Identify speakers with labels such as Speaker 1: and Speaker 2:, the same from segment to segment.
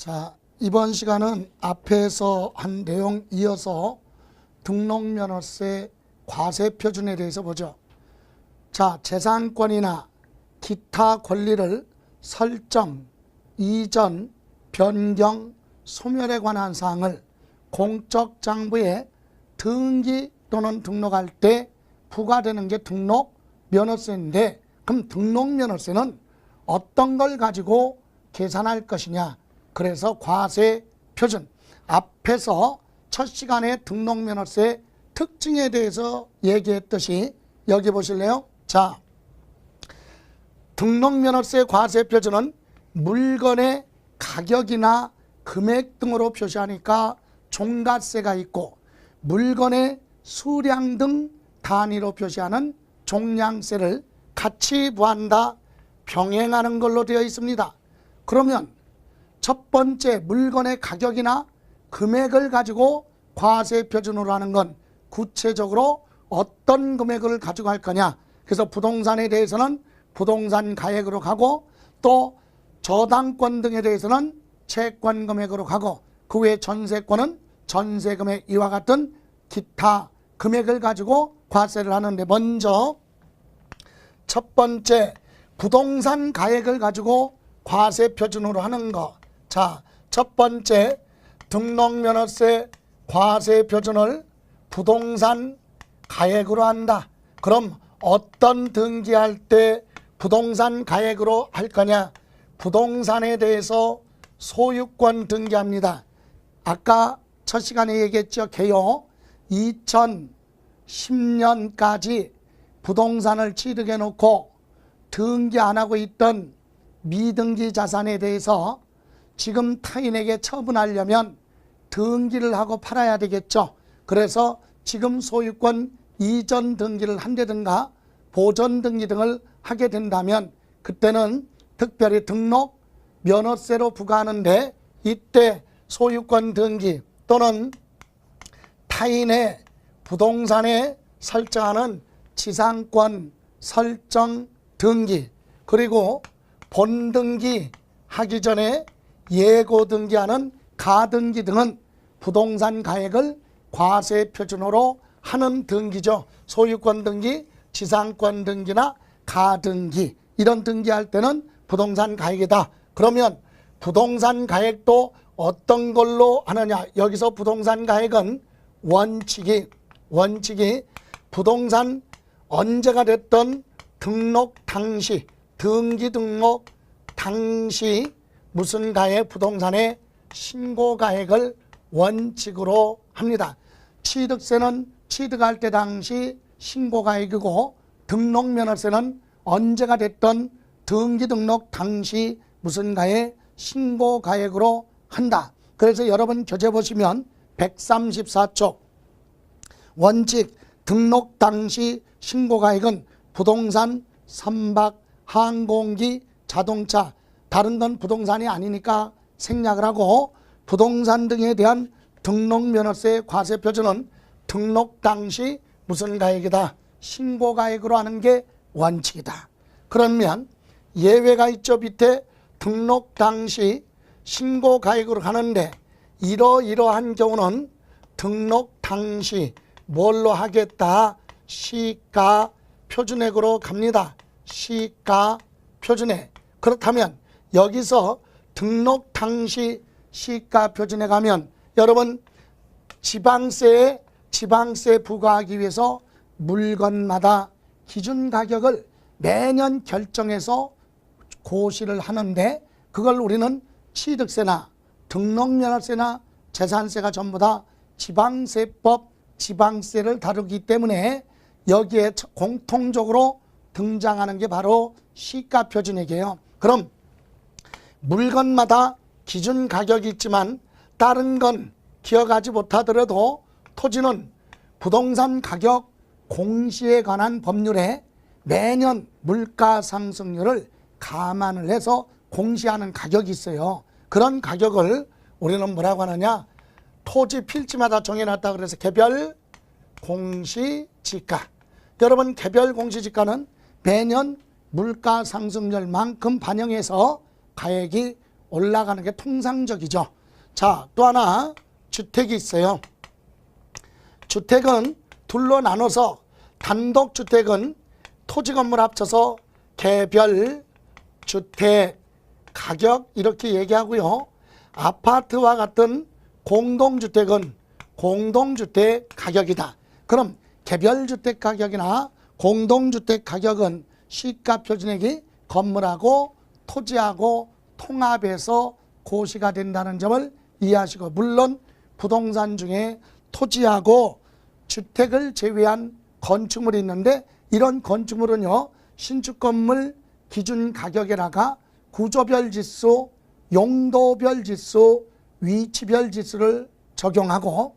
Speaker 1: 자, 이번 시간은 앞에서 한 내용 이어서 등록면허세 과세표준에 대해서 보죠. 자, 재산권이나 기타 권리를 설정, 이전, 변경, 소멸에 관한 사항을 공적장부에 등기 또는 등록할 때 부과되는 게 등록면허세인데, 그럼 등록면허세는 어떤 걸 가지고 계산할 것이냐. 그래서 과세표준, 앞에서 첫 시간에 등록면허세 특징에 대해서 얘기했듯이 여기 보실래요? 자, 등록면허세 과세표준은 물건의 가격이나 금액 등으로 표시하니까 종가세가 있고, 물건의 수량 등 단위로 표시하는 종량세를 같이 부한다, 병행하는 걸로 되어 있습니다. 그러면 첫 번째 물건의 가격이나 금액을 가지고 과세표준으로 하는 건 구체적으로 어떤 금액을 가지고 할 거냐. 그래서 부동산에 대해서는 부동산 가액으로 가고, 또 저당권 등에 대해서는 채권 금액으로 가고, 그 외에 전세권은 전세 금액, 이와 같은 기타 금액을 가지고 과세를 하는데, 먼저 첫 번째 부동산 가액을 가지고 과세표준으로 하는 거. 자, 첫 번째 등록면허세 과세표준을 부동산 가액으로 한다. 그럼 어떤 등기할 때 부동산 가액으로 할 거냐? 부동산에 대해서 소유권 등기합니다. 아까 첫 시간에 얘기했죠. 개요 2010년까지 부동산을 취득해 놓고 등기 안 하고 있던 미등기 자산에 대해서 지금 타인에게 처분하려면 등기를 하고 팔아야 되겠죠. 그래서 지금 소유권 이전 등기를 한다든가 보존 등기 등을 하게 된다면 그때는 특별히 등록 면허세로 부과하는데, 이때 소유권 등기 또는 타인의 부동산에 설정하는 지상권 설정 등기, 그리고 본등기 하기 전에 예고 등기하는 가등기 등은 부동산 가액을 과세표준으로 하는 등기죠. 소유권 등기, 지상권 등기나 가등기, 이런 등기할 때는 부동산 가액이다. 그러면 부동산 가액도 어떤 걸로 하느냐. 여기서 부동산 가액은 원칙이 부동산 언제가 됐던 등록 당시, 등기 등록 당시 무슨 가액, 부동산의 신고가액을 원칙으로 합니다. 취득세는 취득할 때 당시 신고가액이고, 등록면허세는 언제가 됐던 등기 등록 당시 무슨 가액, 신고가액으로 한다. 그래서 여러분 교재 보시면 134쪽 원칙 등록 당시 신고가액은 부동산, 선박, 항공기, 자동차, 다른 건 부동산이 아니니까 생략을 하고, 부동산 등에 대한 등록면허세 과세표준은 등록 당시 무슨 가액이다, 신고가액으로 하는 게 원칙이다. 그러면 예외가 있죠. 밑에 등록 당시 신고가액으로 하는데, 이러이러한 경우는 등록 당시 뭘로 하겠다, 시가표준액으로 갑니다. 시가표준액. 그렇다면 여기서 등록 당시 시가표준에 가면 여러분 지방세 부과하기 위해서 물건마다 기준가격을 매년 결정해서 고시를 하는데, 그걸 우리는 취득세나 등록면허세나 재산세가 전부 다 지방세법, 지방세를 다루기 때문에 여기에 공통적으로 등장하는 게 바로 시가표준액이에요. 그럼 물건마다 기준 가격이 있지만 다른 건 기억하지 못하더라도 토지는 부동산 가격 공시에 관한 법률에 매년 물가 상승률을 감안을 해서 공시하는 가격이 있어요. 그런 가격을 우리는 뭐라고 하느냐, 토지 필지마다 정해놨다 그래서 개별 공시지가. 여러분 개별 공시지가는 매년 물가 상승률만큼 반영해서 가액이 올라가는 게 통상적이죠. 자, 또 하나 주택이 있어요. 주택은 둘로 나눠서 단독주택은 토지 건물 합쳐서 개별 주택 가격 이렇게 얘기하고요. 아파트와 같은 공동주택은 공동주택 가격이다. 그럼 개별주택 가격이나 공동주택 가격은 시가표준액이 건물하고 토지하고 통합해서 고시가 된다는 점을 이해하시고, 물론 부동산 중에 토지하고 주택을 제외한 건축물이 있는데, 이런 건축물은요 신축 건물 기준 가격에다가 구조별 지수, 용도별 지수, 위치별 지수를 적용하고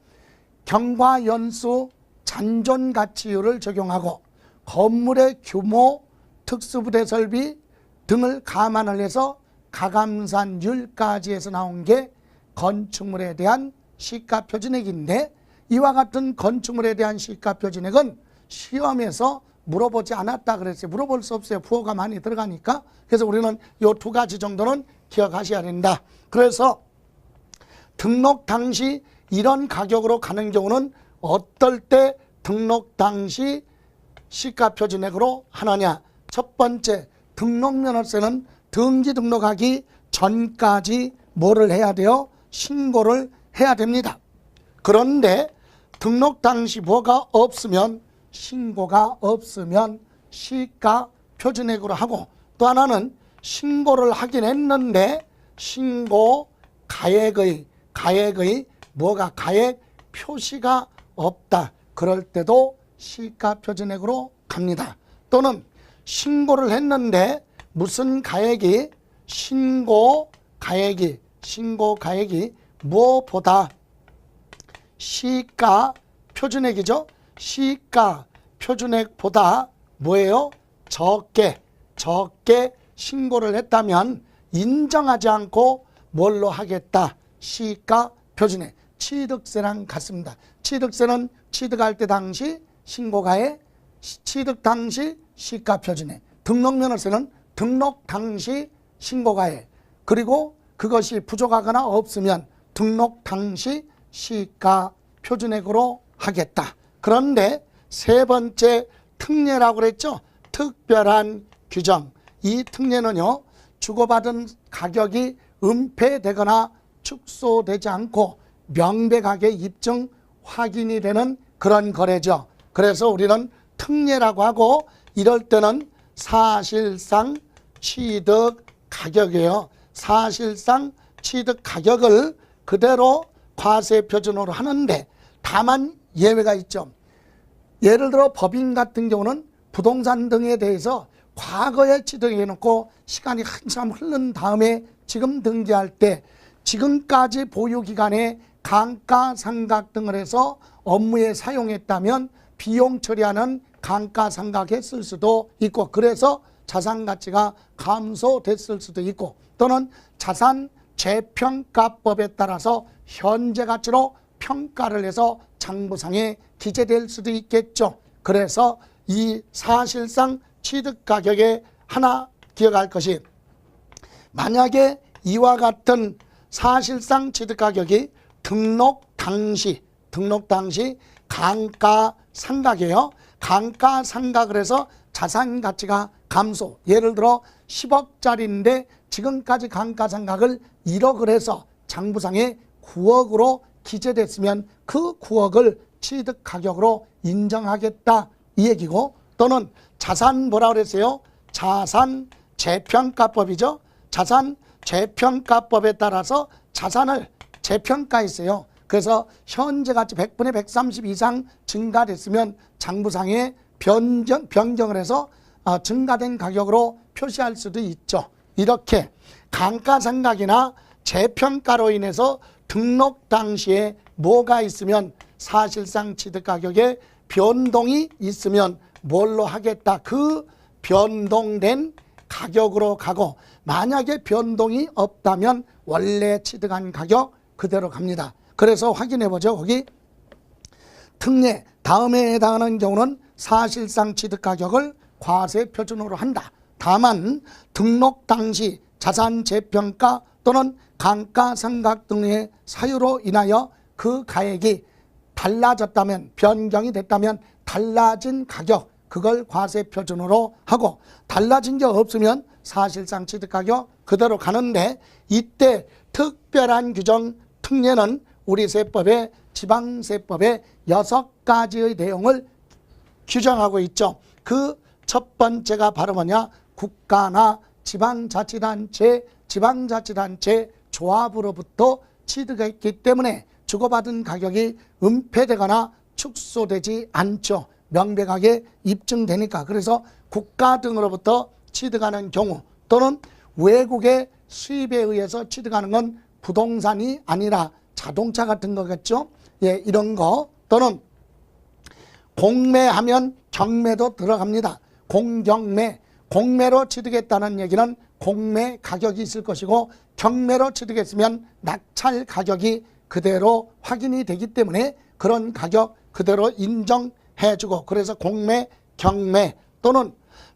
Speaker 1: 경과연수, 잔존가치율을 적용하고 건물의 규모, 특수부대 설비 등을 감안을 해서 가감산율까지 해서 나온 게 건축물에 대한 시가표준액인데, 이와 같은 건축물에 대한 시가표준액은 시험에서 물어보지 않았다 그랬어요. 물어볼 수 없어요. 부호가 많이 들어가니까. 그래서 우리는 이 두 가지 정도는 기억하셔야 된다. 그래서 등록 당시 이런 가격으로 가는 경우는 어떨 때 등록 당시 시가표준액으로 하느냐. 첫 번째, 등록면허세는 등기 등록하기 전까지 뭐를 해야 돼요? 신고를 해야 됩니다. 그런데 등록 당시 뭐가 없으면, 신고가 없으면 시가표준액으로 하고, 또 하나는 신고를 하긴 했는데 신고 가액의 뭐가 가액 표시가 없다. 그럴 때도 시가표준액으로 갑니다. 또는 신고를 했는데 무슨 가액이, 신고 가액이 무엇보다 시가표준액이죠. 시가표준액보다 뭐예요? 적게 신고를 했다면 인정하지 않고 뭘로 하겠다? 시가표준액. 취득세랑 같습니다. 취득세는 취득할 때 당시 신고가액, 취득 당시 시가표준액. 등록면허세는 등록 당시 신고가액, 그리고 그것이 부족하거나 없으면 등록 당시 시가표준액으로 하겠다. 그런데 세 번째 특례라고 그랬죠. 특별한 규정. 이 특례는요 주고받은 가격이 은폐되거나 축소되지 않고 명백하게 입증 확인이 되는 그런 거래죠. 그래서 우리는 특례라고 하고, 이럴 때는 사실상 취득 가격이에요. 사실상 취득 가격을 그대로 과세 표준으로 하는데, 다만 예외가 있죠. 예를 들어 법인 같은 경우는 부동산 등에 대해서 과거에 취득해 놓고 시간이 한참 흐른 다음에 지금 등기할 때 지금까지 보유기간에 감가상각 등을 해서 업무에 사용했다면 비용 처리하는 감가상각했을 수도 있고, 그래서 자산가치가 감소됐을 수도 있고, 또는 자산 재평가법에 따라서 현재 가치로 평가를 해서 장부상에 기재될 수도 있겠죠. 그래서 이 사실상 취득가격에 하나 기억할 것이, 만약에 이와 같은 사실상 취득가격이 등록 당시 감가상각이에요. 감가상각을 해서 자산가치가 감소, 예를 들어 10억짜리인데 지금까지 감가상각을 1억을 해서 장부상에 9억으로 기재됐으면 그 9억을 취득가격으로 인정하겠다 이 얘기고, 또는 자산 뭐라 그랬어요? 자산 재평가법이죠. 자산 재평가법에 따라서 자산을 재평가했어요. 그래서 현재 가치 100분의 130 이상 증가됐으면 장부상에 변경을 해서 증가된 가격으로 표시할 수도 있죠. 이렇게 감가상각이나 재평가로 인해서 등록 당시에 뭐가 있으면, 사실상 취득가격에 변동이 있으면 뭘로 하겠다? 그 변동된 가격으로 가고, 만약에 변동이 없다면 원래 취득한 가격 그대로 갑니다. 그래서 확인해 보죠. 거기 특례 다음에 해당하는 경우는 사실상 취득가격을 과세 표준으로 한다. 다만 등록 당시 자산 재평가 또는 감가상각 등의 사유로 인하여 그 가액이 달라졌다면, 변경이 됐다면 달라진 가격, 그걸 과세표준으로 하고, 달라진 게 없으면 사실상 취득가격 그대로 가는데, 이때 특별한 규정 특례는 우리 세법의 지방세법의 6가지의 내용을 규정하고 있죠. 그 첫 번째가 바로 뭐냐? 국가나 지방자치단체, 조합으로부터 취득했기 때문에 주고받은 가격이 은폐되거나 축소되지 않죠. 명백하게 입증되니까. 그래서 국가 등으로부터 취득하는 경우, 또는 외국의 수입에 의해서 취득하는 건 부동산이 아니라 자동차 같은 거겠죠. 예, 이런 거. 또는 공매하면 경매도 들어갑니다. 공경매, 공매로 취득했다는 얘기는 공매 가격이 있을 것이고, 경매로 취득했으면 낙찰 가격이 그대로 확인이 되기 때문에 그런 가격 그대로 인정해주고, 그래서 공매, 경매 또는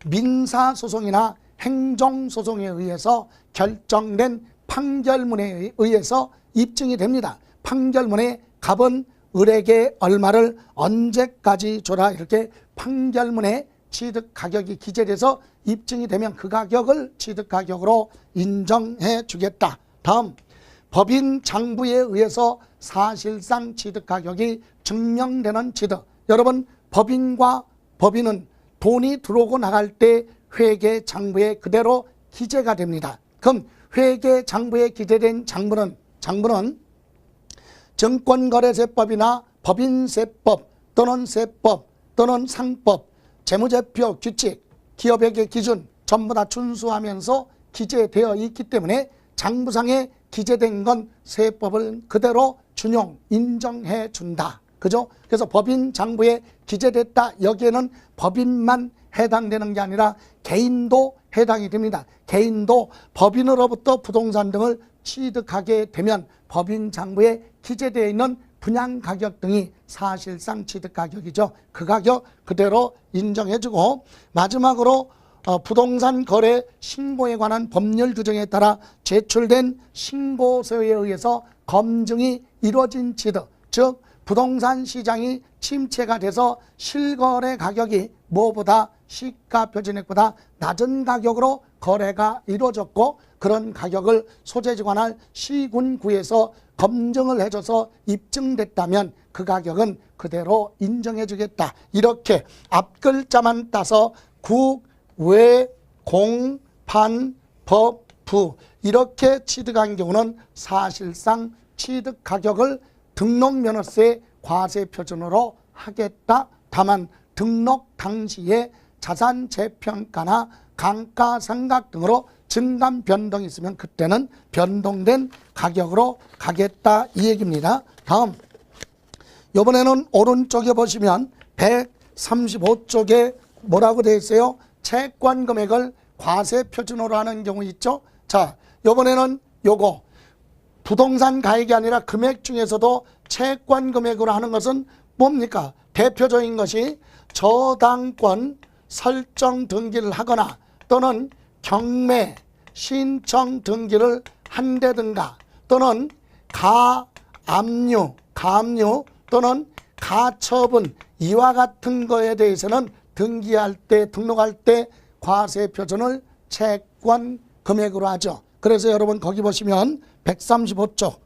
Speaker 1: 민사소송이나 행정소송에 의해서 결정된 판결문에 의해서 입증이 됩니다. 판결문에 값은 을에게 얼마를 언제까지 줘라, 이렇게 판결문에 취득가격이 기재돼서 입증이 되면 그 가격을 취득가격으로 인정해 주겠다. 다음, 법인 장부에 의해서 사실상 취득가격이 증명되는 취득. 여러분, 법인과 법인은 돈이 들어오고 나갈 때 회계 장부에 그대로 기재가 됩니다. 그럼 회계 장부에 기재된 장부는 증권거래세법이나 법인세법 또는 세법 또는 상법, 재무제표 규칙, 기업회계 기준 전부 다 준수하면서 기재되어 있기 때문에 장부상에 기재된 건 세법을 그대로 준용, 인정해 준다. 그죠? 그래서 법인 장부에 기재됐다. 여기에는 법인만 해당되는 게 아니라 개인도 해당이 됩니다. 개인도 법인으로부터 부동산 등을 취득하게 되면 법인 장부에 기재되어 있는 분양가격 등이 사실상 취득가격이죠. 그 가격 그대로 인정해주고, 마지막으로 부동산 거래 신고에 관한 법률 규정에 따라 제출된 신고서에 의해서 검증이 이루어진 취득, 즉 부동산 시장이 침체가 돼서 실거래 가격이 뭐보다 시가 표준액보다 낮은 가격으로 거래가 이루어졌고, 그런 가격을 소재지관할 시군구에서 검증을 해줘서 입증됐다면 그 가격은 그대로 인정해 주겠다. 이렇게 앞글자만 따서 국, 외, 공, 판, 법, 부 이렇게 취득한 경우는 사실상 취득 가격을 등록면허세 과세표준으로 하겠다. 다만 등록 당시에 자산 재평가나 감가상각 등으로 증감 변동이 있으면 그때는 변동된 가격으로 가겠다, 이 얘기입니다. 다음, 이번에는 오른쪽에 보시면 135쪽에 뭐라고 되어 있어요? 채권 금액을 과세 표준으로 하는 경우 있죠. 자, 이번에는 요거 부동산 가액이 아니라 금액 중에서도 채권 금액으로 하는 것은 뭡니까? 대표적인 것이 저당권 설정 등기를 하거나 또는 경매 신청 등기를 한다든가, 또는 가압류 또는 가처분 이와 같은 거에 대해서는 등기할 때, 등록할 때 과세 표준을 채권 금액으로 하죠. 그래서 여러분 거기 보시면 135쪽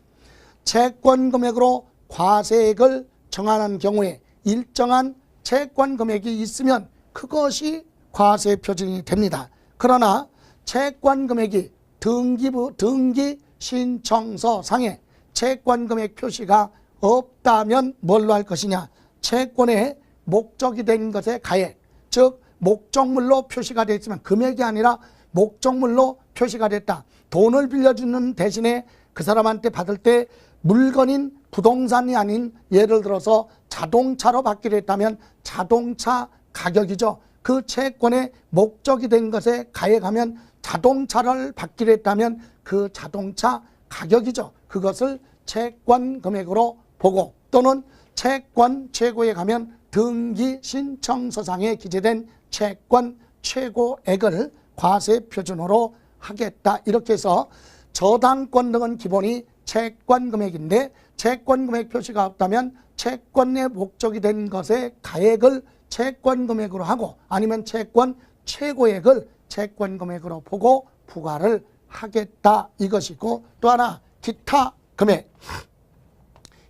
Speaker 1: 채권 금액으로 과세액을 정하는 경우에 일정한 채권 금액이 있으면 그것이 과세 표준이 됩니다. 그러나 채권 금액이 등기 신청서 상에 채권 금액 표시가 없다면 뭘로 할 것이냐? 채권의 목적이 된 것의 가액, 즉 목적물로 표시가 되어 있으면 금액이 아니라 목적물로 표시가 됐다. 돈을 빌려주는 대신에 그 사람한테 받을 때 물건인 부동산이 아닌 예를 들어서 자동차로 받기로 했다면 자동차 가격이죠. 그 채권의 목적이 된 것에 가액하면 자동차를 받기로 했다면 그 자동차 가격이죠. 그것을 채권 금액으로 보고, 또는 채권 최고에 가면 등기 신청서상에 기재된 채권 최고액을 과세 표준으로 하겠다. 이렇게 해서 저당권 등은 기본이 채권 금액인데 채권 금액 표시가 없다면 채권의 목적이 된 것의 가액을 채권 금액으로 하고 아니면 채권 최고액을 채권 금액으로 보고 부과를 하겠다 이것이고, 또 하나 기타 금액.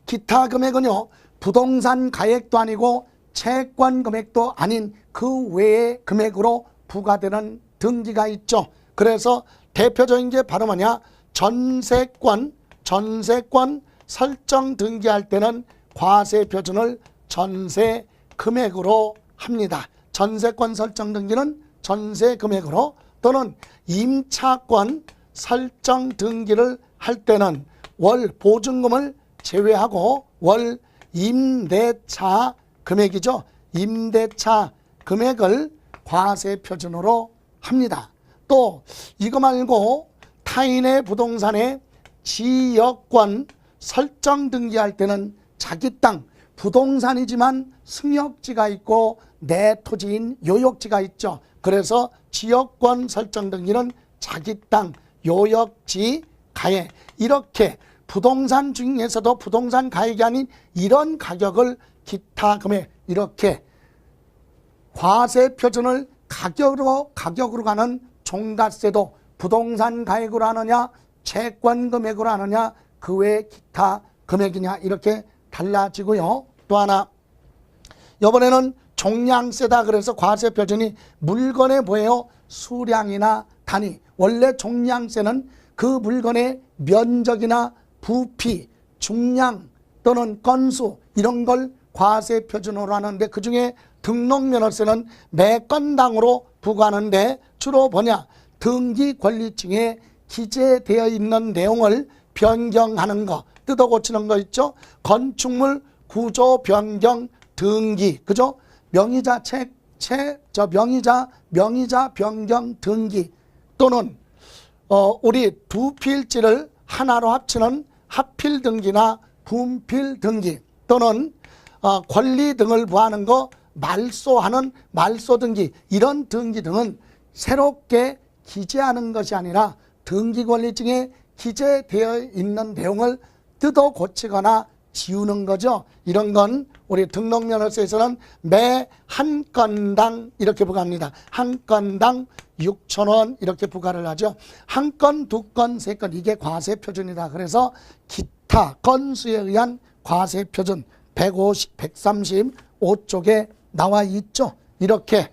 Speaker 1: 기타 금액은요, 부동산 가액도 아니고 채권 금액도 아닌 그 외의 금액으로 부과되는 등기가 있죠. 그래서 대표적인 게 바로 뭐냐, 전세권 설정 등기할 때는 과세 표준을 전세 금액으로 합니다. 전세권 설정 등기는 전세 금액으로, 또는 임차권 설정 등기를 할 때는 월 보증금을 제외하고 월 임대차 금액이죠. 임대차 금액을 과세 표준으로 합니다. 또 이거 말고 타인의 부동산에 지역권 설정 등기할 때는 자기 땅, 부동산이지만 승역지가 있고 내 토지인 요역지가 있죠. 그래서 지역권 설정 등기는 자기 땅, 요역지, 가액, 이렇게 부동산 중에서도 부동산 가액이 아닌 이런 가격을 기타 금액, 이렇게 과세 표준을 가격으로 가는 종가세도 부동산 가액으로 하느냐 채권 금액으로 하느냐 그 외 기타 금액이냐 이렇게 달라지고요. 또 하나, 이번에는 종량세다. 그래서 과세 표준이 물건의 뭐예요? 수량이나 단위. 원래 종량세는 그 물건의 면적이나 부피, 중량 또는 건수 이런 걸 과세 표준으로 하는데, 그 중에 등록면허세는 매 건당으로 부과하는데 주로 뭐냐, 등기 권리증에 기재되어 있는 내용을 변경하는 거, 뜯어 고치는 거 있죠. 건축물 구조 변경 등기, 그죠? 명의자 명의자 변경 등기, 또는 우리 두 필지를 하나로 합치는 합필 등기나 분필 등기, 또는 권리 등을 부하는 거 말소하는 말소 등기, 이런 등기 등은 새롭게 기재하는 것이 아니라 등기 권리증에 기재되어 있는 내용을 뜯어 고치거나 지우는 거죠. 이런 건 우리 등록면허세에서는 매 한 건당 이렇게 부과합니다. 한 건당 6,000원 이렇게 부과를 하죠. 한 건, 두 건, 세 건, 이게 과세 표준이다. 그래서 기타 건수에 의한 과세 표준 135쪽에 나와 있죠. 이렇게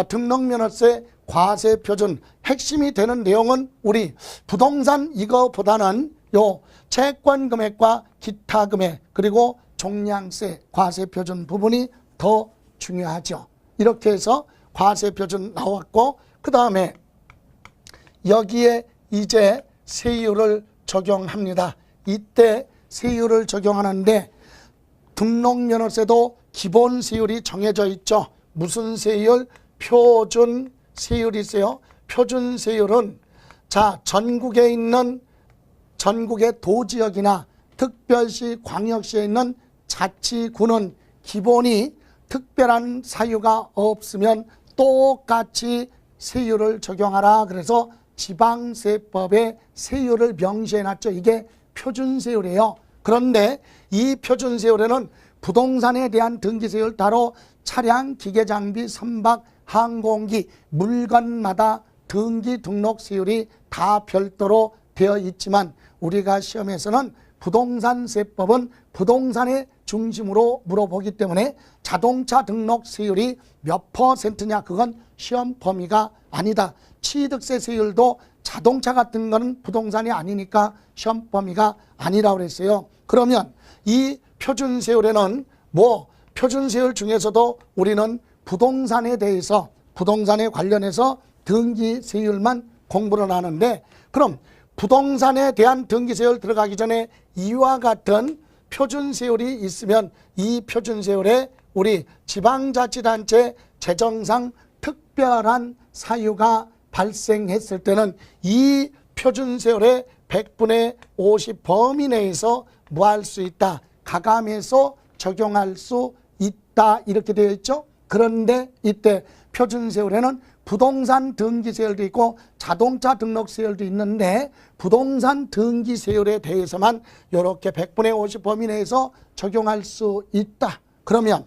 Speaker 1: 등록면허세 과세 표준 핵심이 되는 내용은 우리 부동산 이거보다는 요 채권 금액과 기타 금액 그리고 종량세 과세 표준 부분이 더 중요하죠. 이렇게 해서 과세 표준 나왔고, 그 다음에 여기에 이제 세율을 적용합니다. 이때 세율을 적용하는데 등록면허세도 기본 세율이 정해져 있죠. 무슨 세율? 표준 세율이 있어요. 표준 세율은 자, 전국에 있는 전국의 도지역이나 특별시, 광역시에 있는 자치구는 기본이 특별한 사유가 없으면 똑같이 세율을 적용하라. 그래서 지방세법에 세율을 명시해놨죠. 이게 표준세율이에요. 그런데 이 표준세율에는 부동산에 대한 등기세율 따로 차량, 기계장비, 선박, 항공기, 물건마다 등기 등록세율이 다 별도로 되어 있지만 우리가 시험에서는 부동산세법은 부동산의 중심으로 물어보기 때문에 자동차 등록 세율이 몇 %냐 그건 시험 범위가 아니다. 취득세 세율도 자동차 같은 거는 부동산이 아니니까 시험 범위가 아니라고 그랬어요. 그러면 이 표준세율에는 표준세율 중에서도 우리는 부동산에 대해서 부동산에 관련해서 등기세율만 공부를 하는데, 그럼 부동산에 대한 등기세율 들어가기 전에 이와 같은 표준세율이 있으면 이 표준세율에 우리 지방자치단체 재정상 특별한 사유가 발생했을 때는 이 표준세율의 100분의 50 범위 내에서 뭐 할 수 있다? 가감해서 적용할 수 있다. 이렇게 되어 있죠. 그런데 이때 표준세율에는 부동산 등기세율도 있고 자동차 등록세율도 있는데 부동산 등기세율에 대해서만 이렇게 100분의 50 범위 내에서 적용할 수 있다. 그러면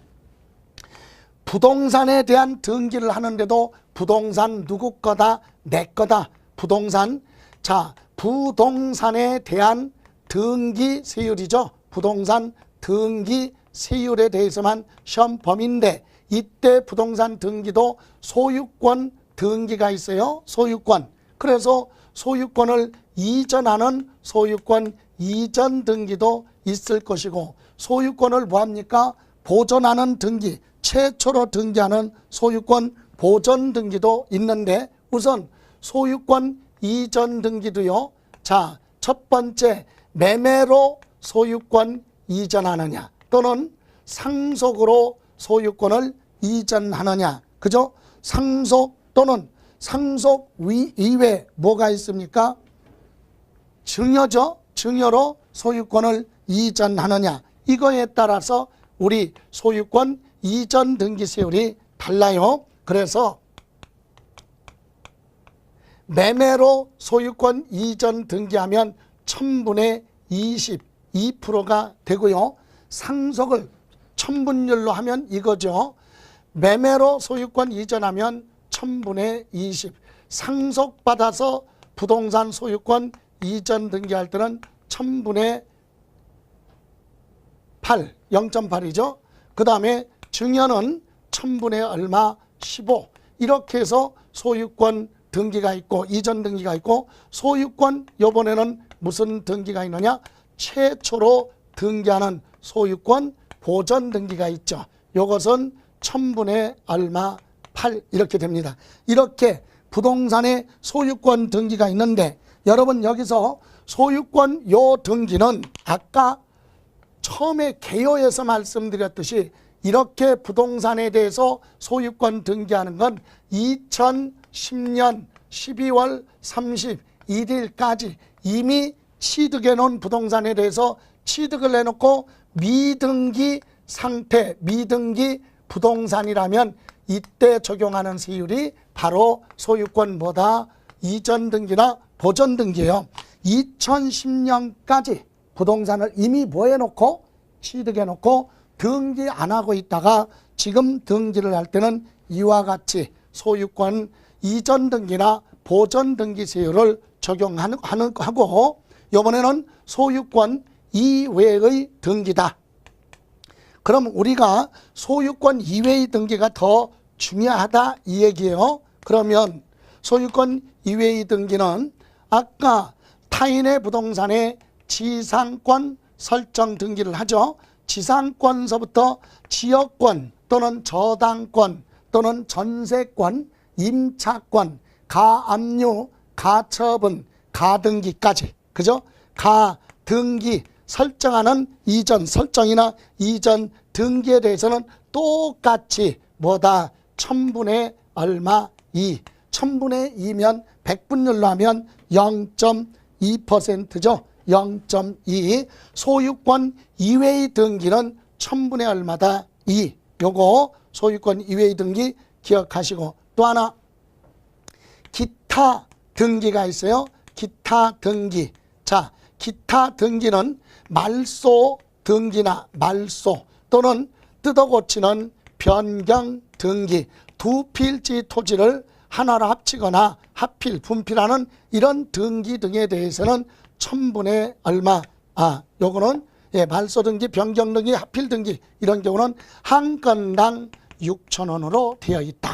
Speaker 1: 부동산에 대한 등기를 하는데도 부동산 누구 거다? 내 거다. 부동산. 자, 부동산에 대한 등기세율이죠. 부동산 등기세율에 대해서만 시험 범위인데 이때 부동산 등기도 소유권 등기가 있어요. 소유권. 그래서 소유권을 이전하는 소유권 이전 등기도 있을 것이고 소유권을 뭐합니까? 보존하는 등기, 최초로 등기하는 소유권 보존 등기도 있는데 우선 소유권 이전 등기도요. 자, 첫 번째 매매로 소유권 이전하느냐 또는 상속으로 소유권을 이전하느냐. 그죠? 상속 또는 상속 이외에 뭐가 있습니까? 증여죠. 증여로 소유권을 이전하느냐. 이거에 따라서 우리 소유권 이전 등기세율이 달라요. 그래서 매매로 소유권 이전 등기하면 1000분의 22%가 되고요. 상속을 1000분율로 하면 이거죠. 매매로 소유권 이전하면 1000분의 20. 상속받아서 부동산 소유권 이전 등기할 때는 1000분의 8, 0.8이죠. 그 다음에 증여는 1000분의 얼마? 15. 이렇게 해서 소유권 등기가 있고 이전 등기가 있고 소유권 요번에는 무슨 등기가 있느냐? 최초로 등기하는 소유권 보전 등기가 있죠. 요것은 1000분의 얼마? 8 이렇게 됩니다. 이렇게 부동산에 소유권 등기가 있는데 여러분 여기서 소유권 요 등기는 아까 처음에 개요에서 말씀드렸듯이 이렇게 부동산에 대해서 소유권 등기하는 건 2010년 12월 31일까지 이미 취득해 놓은 부동산에 대해서 취득을 해놓고 미등기 상태, 미등기 부동산이라면 이때 적용하는 세율이 바로 소유권 뭐다? 이전 등기나 보전 등기예요. 2010년까지 부동산을 이미 뭐 해놓고 취득해 놓고 등기 안 하고 있다가 지금 등기를 할 때는 이와 같이 소유권 이전 등기나 보전 등기 세율을 적용하고 이번에는 소유권 이외의 등기다. 그럼 우리가 소유권 이외의 등기가 더 중요하다 이 얘기예요. 그러면 소유권 이외의 등기는 아까 타인의 부동산에 지상권 설정 등기를 하죠. 지상권서부터 지역권 또는 저당권 또는 전세권, 임차권, 가압류, 가처분, 가등기까지 그죠? 가등기 설정하는 이전 설정이나 이전 등기에 대해서는 똑같이 뭐다? 1000분의 얼마? 2. 1000분의 2면 100분율로 하면 0.2%죠. 0.2. 소유권 이외의 등기는 1000분의 얼마다? 2. 요거 소유권 이외의 등기 기억하시고 또 하나 기타 등기가 있어요. 기타 등기. 자, 기타 등기는 말소 등기나 말소 또는 뜯어 고치는 변경 등기 두 필지 토지를 하나로 합치거나 합필, 분필하는 이런 등기 등에 대해서는 1000분의 얼마 요거는 말소 등기, 변경 등기, 합필 등기 이런 경우는 한 건당 6,000원으로 되어 있다.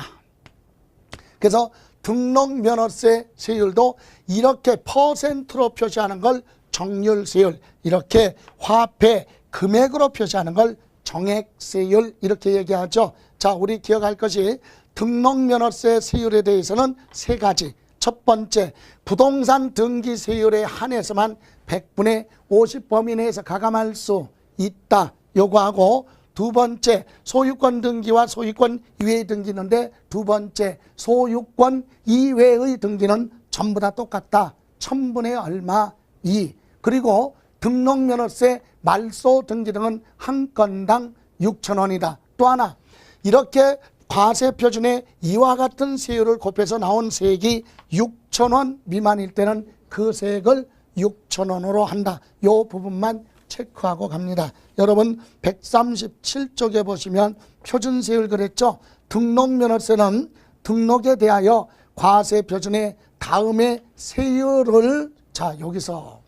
Speaker 1: 그래서 등록면허세 세율도 이렇게 퍼센트로 표시하는 걸 정률세율, 이렇게 화폐 금액으로 표시하는 걸 정액세율 이렇게 얘기하죠. 자, 우리 기억할 것이 등록면허세 세율에 대해서는 세 가지. 첫 번째, 부동산 등기세율에 한해서만 100분의 50 범위 내에서 가감할 수 있다. 요거하고 두 번째, 소유권 등기와 소유권 이외의 등기인데 두 번째, 소유권 이외의 등기는 전부 다 똑같다. 1000분의 얼마? 2. 그리고 등록면허세, 말소 등기 등은 한 건당 6,000원이다. 또 하나, 이렇게 과세표준에 이와 같은 세율을 곱해서 나온 세액이 6,000원 미만일 때는 그 세액을 6,000원으로 한다. 이 부분만 체크하고 갑니다. 여러분 137쪽에 보시면 표준세율 그랬죠. 등록면허세는 등록에 대하여 과세표준의 다음에 세율을, 자 여기서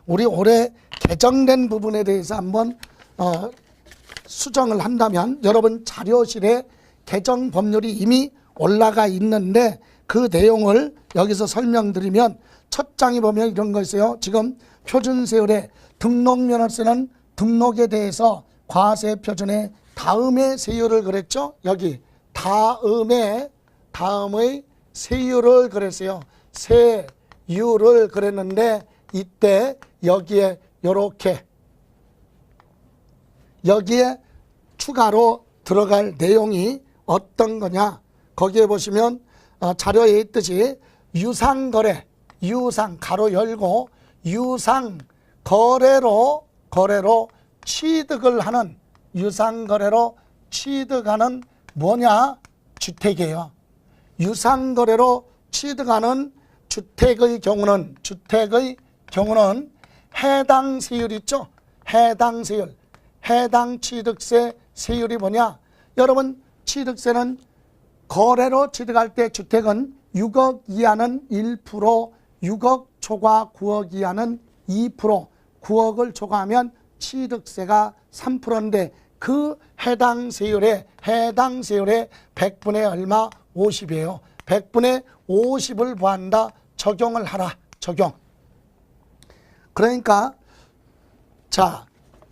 Speaker 1: 우리 올해 개정된 부분에 대해서 한번 수정을 한다면, 여러분 자료실에 개정 법률이 이미 올라가 있는데 그 내용을 여기서 설명드리면, 첫 장에 보면 이런 거 있어요. 지금 표준세율에 등록면허세는 등록에 대해서 과세표준의 다음의 세율을 그랬죠. 여기 다음의 세율을 그랬어요. 세율을 그랬는데, 이때 여기에 요렇게 여기에 추가로 들어갈 내용이 어떤 거냐, 거기에 보시면 자료에 있듯이 유상거래, 유상 가로 열고 유상거래로 취득을 하는, 유상거래로 취득하는 뭐냐, 주택이에요. 유상거래로 취득하는 주택의 경우는 해당 세율 있죠. 해당 세율, 해당 취득세 세율이 뭐냐, 여러분 취득세는 거래로 취득할 때 주택은 6억 이하는 1%, 6억 초과 9억 이하는 2%, 9억을 초과하면 취득세가 3%인데 그 해당 세율에 100분의 얼마? 50이에요. 100분의 50을 보한다. 적용을 하라. 적용. 그러니까 자,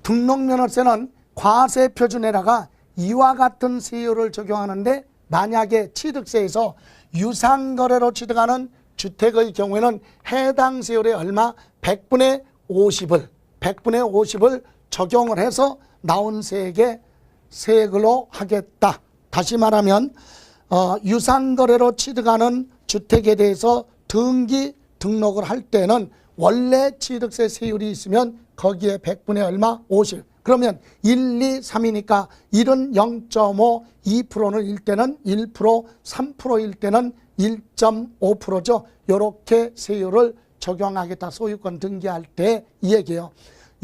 Speaker 1: 등록면허세는 과세표준에다가 이와 같은 세율을 적용하는데, 만약에 취득세에서 유상거래로 취득하는 주택의 경우에는 해당 세율의 얼마? 100분의 50을 적용을 해서 나온 세액으로 하겠다. 다시 말하면 유상거래로 취득하는 주택에 대해서 등록을 할 때는 원래 취득세 세율이 있으면 거기에 100분의 얼마? 50. 그러면 1, 2, 3이니까 1은 0.5, 2%는 1때는 1%, 3%일 때는 1.5%죠. 이렇게 세율을 적용하겠다. 소유권 등기할 때 이 얘기예요.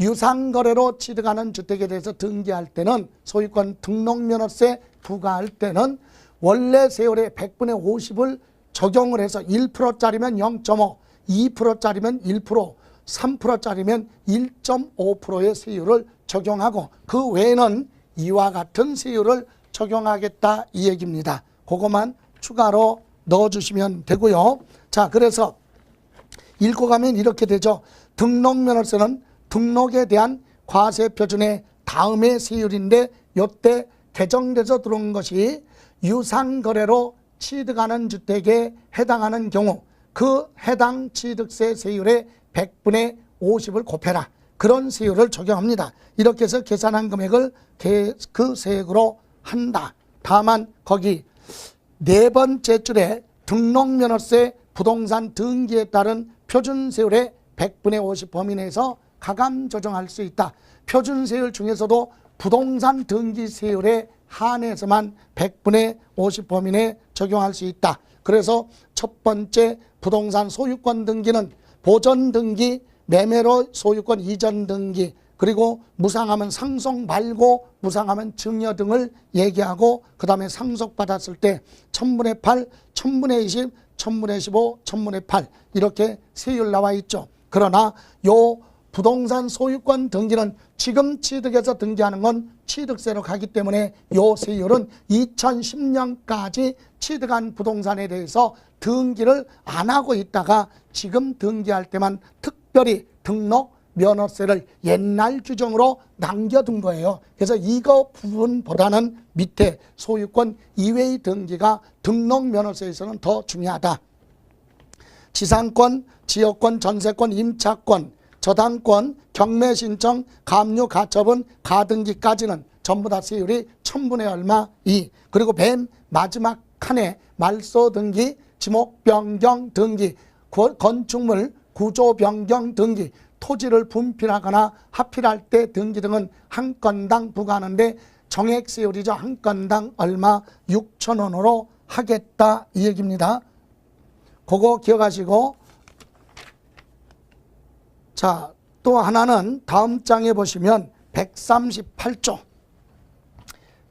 Speaker 1: 유상거래로 취득하는 주택에 대해서 등기할 때는, 소유권 등록면허세 부과할 때는 원래 세율의 100분의 50을 적용을 해서 1%짜리면 0.5, 2%짜리면 1%, 3%짜리면 1.5%의 세율을 적용하고, 그 외에는 이와 같은 세율을 적용하겠다 이 얘기입니다. 그것만 추가로 넣어주시면 되고요. 자, 그래서 읽고 가면 이렇게 되죠. 등록면허세는 등록에 대한 과세표준의 다음의 세율인데, 이때 개정돼서 들어온 것이 유상거래로 취득하는 주택에 해당하는 경우 그 해당 취득세 세율의 100분의 50을 곱해라. 그런 세율을 적용합니다. 이렇게 해서 계산한 금액을 그 세액으로 한다. 다만 거기 네 번째 줄에 등록면허세 부동산 등기에 따른 표준세율의 100분의 50 범위 내에서 가감 조정할 수 있다. 표준세율 중에서도 부동산 등기세율에 한해서만 100분의 50 범위 내에 적용할 수 있다. 그래서 첫 번째 부동산 소유권 등기는 보전 등기, 매매로 소유권 이전 등기, 그리고 무상하면 상속 말고 무상하면 증여 등을 얘기하고, 그 다음에 상속받았을 때 1000분의 8, 1000분의 20, 1000분의 15, 1000분의 8 이렇게 세율 나와 있죠. 그러나 요 부동산 소유권 등기는 지금 취득해서 등기하는 건 취득세로 가기 때문에 요 세율은 2010년까지 취득한 부동산에 대해서 등기를 안 하고 있다가 지금 등기할 때만 특별히 등록 면허세를 옛날 규정으로 남겨둔 거예요. 그래서 이거 부분보다는 밑에 소유권 이외의 등기가 등록 면허세에서는 더 중요하다. 지상권, 지역권, 전세권, 임차권, 저당권, 경매신청, 감유, 가처분, 가등기까지는 전부 다 세율이 1000분의 얼마 2. 그리고 맨 마지막 칸에 말소 등기, 지목 변경 등기, 건축물 구조 변경 등기, 토지를 분필하거나 합필할 때 등기 등은 한 건당 부과하는데 정액세율이죠. 한 건당 얼마 6,000원으로 하겠다 이 얘기입니다. 그거 기억하시고, 자, 또 하나는 다음 장에 보시면 138조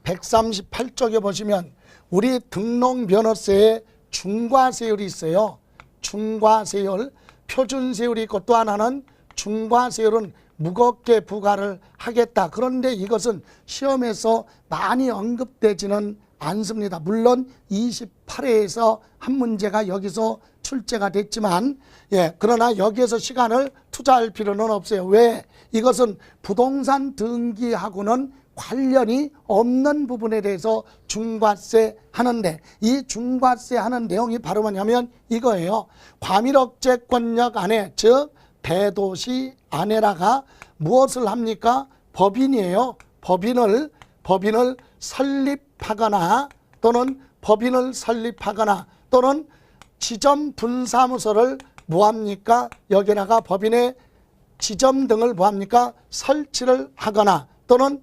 Speaker 1: 138쪽에 보시면 우리 등록면허세에 중과세율이 있어요. 중과세율, 표준세율이 있고 또 하나는 중과세율은 무겁게 부과를 하겠다. 그런데 이것은 시험에서 많이 언급되지는 않습니다. 물론 28회에서 한 문제가 여기서 출제가 됐지만, 그러나 여기에서 시간을 투자할 필요는 없어요. 왜? 이것은 부동산 등기하고는 관련이 없는 부분에 대해서 중과세 하는데, 이 중과세 하는 내용이 바로 뭐냐면 이거예요. 과밀억제권역 안에, 즉 대도시 안에다가 무엇을 합니까? 법인이에요. 법인을 설립하거나 또는 또는 지점 분사무소를 뭐합니까? 여기다가 법인의 지점 등을 뭐합니까? 설치를 하거나 또는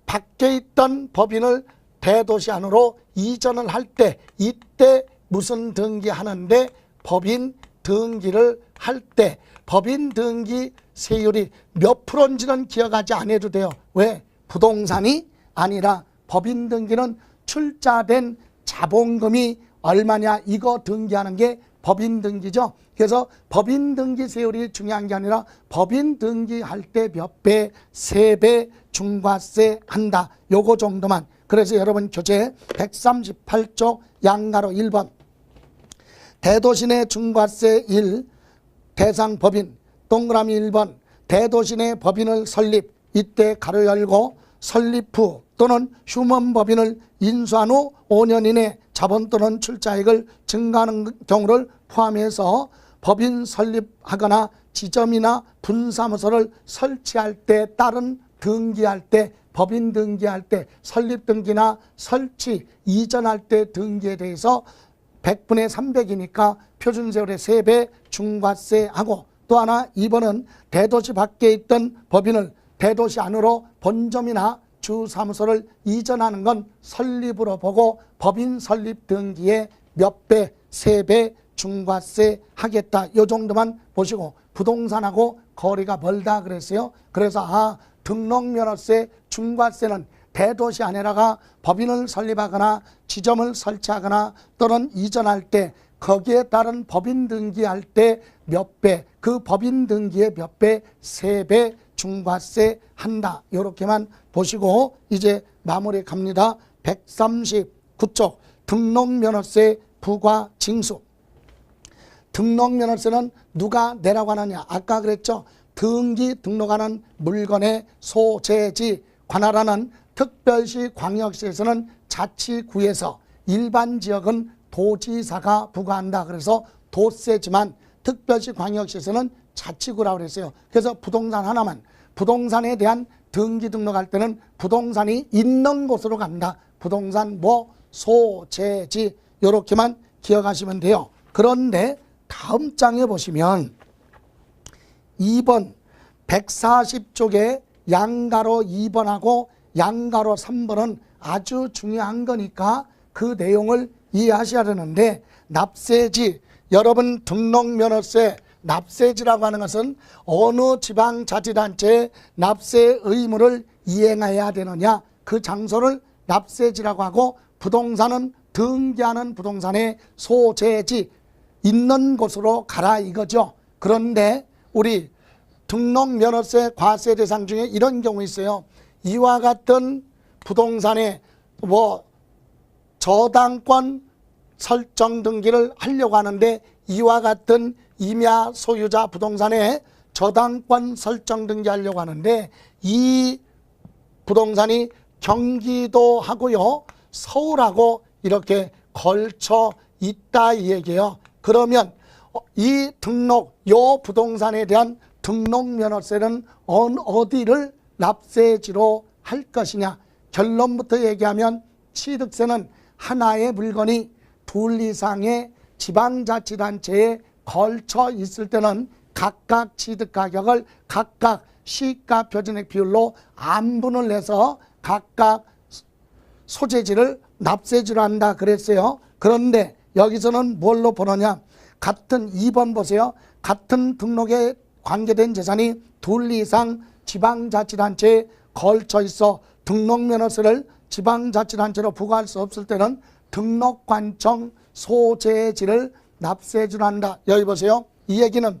Speaker 1: 밖에 있던 법인을 대도시 안으로 이전을 할 때, 이때 무슨 등기하는데, 법인 등기를 할 때 법인 등기 세율이 몇 프로인지는 기억하지 않아도 돼요. 왜? 부동산이 아니라 법인 등기는 출자된 자본금이 얼마냐, 이거 등기하는 게 법인 등기죠. 그래서 법인 등기 세율이 중요한 게 아니라 법인 등기할 때 몇 배, 3배 중과세 한다. 요거 정도만. 그래서 여러분 교재 138쪽 양가로 1번 대도시 내 중과세 1 대상 법인, 동그라미 1번 대도시 내 법인을 설립, 이때 가로 열고 설립 후 또는 휴먼법인을 인수한 후 5년 이내 자본 또는 출자액을 증가하는 경우를 포함해서 법인 설립하거나 지점이나 분사무소를 설치할 때 따른 등기할 때, 법인 등기할 때, 설립 등기나 설치, 이전할 때 등기에 대해서 100분의 300이니까 표준세율의 3배 중과세하고, 또 하나 2번은 대도시 밖에 있던 법인을 대도시 안으로 본점이나 주사무소를 이전하는 건 설립으로 보고 법인 설립 등기에 몇 배, 3배 중과세 하겠다. 요 정도만 보시고, 부동산하고 거리가 멀다 그랬어요. 그래서 등록면허세 중과세는 대도시 안에다가 법인을 설립하거나 지점을 설치하거나 또는 이전할 때 거기에 따른 법인 등기할 때 몇 배, 그 법인 등기에 몇 배, 3배 중과세 한다. 이렇게만 보시고 이제 마무리 갑니다. 139쪽 등록면허세 부과 징수. 등록면허세는 누가 내라고 하느냐. 아까 그랬죠. 등록하는 물건의 소재지 관할하는 특별시 광역시에서는 자치구에서, 일반 지역은 도지사가 부과한다. 그래서 도세지만 특별시 광역시에서는 자치구라고 그랬어요. 그래서 부동산 하나만, 부동산에 대한 등기 등록할 때는 부동산이 있는 곳으로 간다. 부동산 소재지 이렇게만 기억하시면 돼요. 그런데 다음 장에 보시면 2번 140쪽에 양가로 2번하고 양가로 3번은 아주 중요한 거니까 그 내용을 이해하셔야 되는데, 납세지, 여러분 등록면허세 납세지라고 하는 것은 어느 지방자치단체에 납세 의무를 이행해야 되느냐, 그 장소를 납세지라고 하고, 부동산은 등기하는 부동산의 소재지, 있는 곳으로 가라 이거죠. 그런데 우리 등록면허세 과세 대상 중에 이런 경우 있어요. 이와 같은 부동산에 저당권 설정 등기를 하려고 하는데, 이와 같은 임야 소유자 부동산에 저당권 설정 등기하려고 하는데, 이 부동산이 경기도하고요 서울하고 이렇게 걸쳐 있다 이 얘기예요. 그러면 이 요 부동산에 대한 등록면허세는 어디를 납세지로 할 것이냐. 결론부터 얘기하면 취득세는 하나의 물건이 둘 이상의 지방자치단체에 걸쳐 있을 때는 각각 취득가격을 각각 시가 표준액 비율로 안분을 해서 각각 소재지를 납세지로 한다 그랬어요. 그런데 여기서는 뭘로 보느냐? 같은 2번 보세요. 같은 등록에 관계된 재산이 둘 이상 지방자치단체에 걸쳐 있어 등록면허세를 지방자치단체로 부과할 수 없을 때는 등록관청 소재지를 납세지로 한다. 여기 보세요. 이 얘기는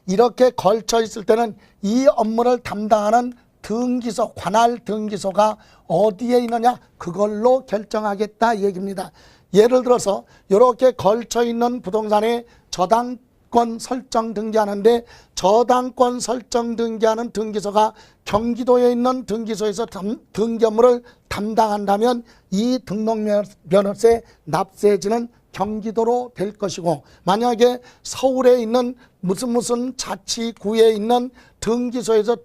Speaker 1: 이렇게 걸쳐 있을 때는 이 업무를 담당하는 등기소, 관할 등기소가 어디에 있느냐 그걸로 결정하겠다 이 얘기입니다. 예를 들어서 이렇게 걸쳐 있는 부동산에 저당권 설정 등기하는데 저당권 설정 등기하는 등기소가 경기도에 있는 등기소에서 등기 업무를 담당한다면 이 등록면허세 납세지는 경기도로 될 것이고, 만약에 서울에 있는 무슨 자치구에 있는 등기소에서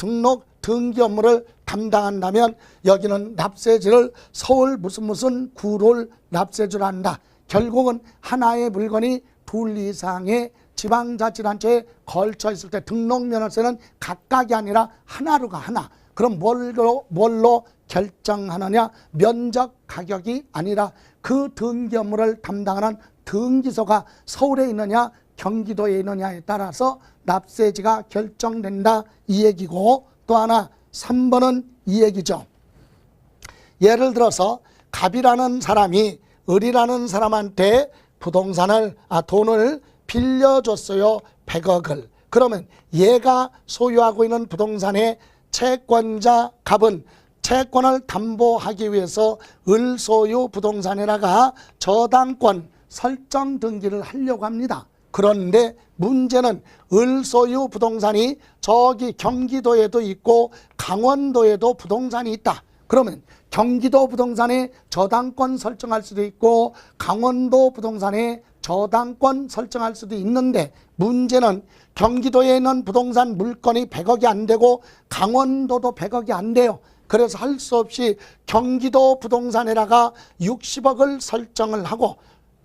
Speaker 1: 등기 업무를 담당한다면 여기는 납세지를 서울 무슨 구를 납세지로 한다. 결국은 하나의 물건이 둘 이상의 지방자치단체에 걸쳐 있을 때 등록면허세는 각각이 아니라 하나로가 하나. 그럼 뭘로 결정하느냐? 면적 가격이 아니라 그 등기 업무를 담당하는 등기소가 서울에 있느냐 경기도에 있느냐에 따라서 납세지가 결정된다 이 얘기고, 또 하나 3번은 이 얘기죠. 예를 들어서 갑이라는 사람이 을이라는 사람한테 돈을 빌려줬어요. 100억을. 그러면 얘가 소유하고 있는 부동산의 채권자 갑은 채권을 담보하기 위해서 을 소유 부동산에다가 저당권 설정 등기를 하려고 합니다. 그런데 문제는 을 소유 부동산이 저기 경기도에도 있고 강원도에도 부동산이 있다. 그러면 경기도 부동산에 저당권 설정할 수도 있고 강원도 부동산에 저당권 설정할 수도 있는데, 문제는 경기도에 있는 부동산 물건이 100억이 안 되고 강원도도 100억이 안 돼요. 그래서 할 수 없이 경기도 부동산에다가 60억을 설정을 하고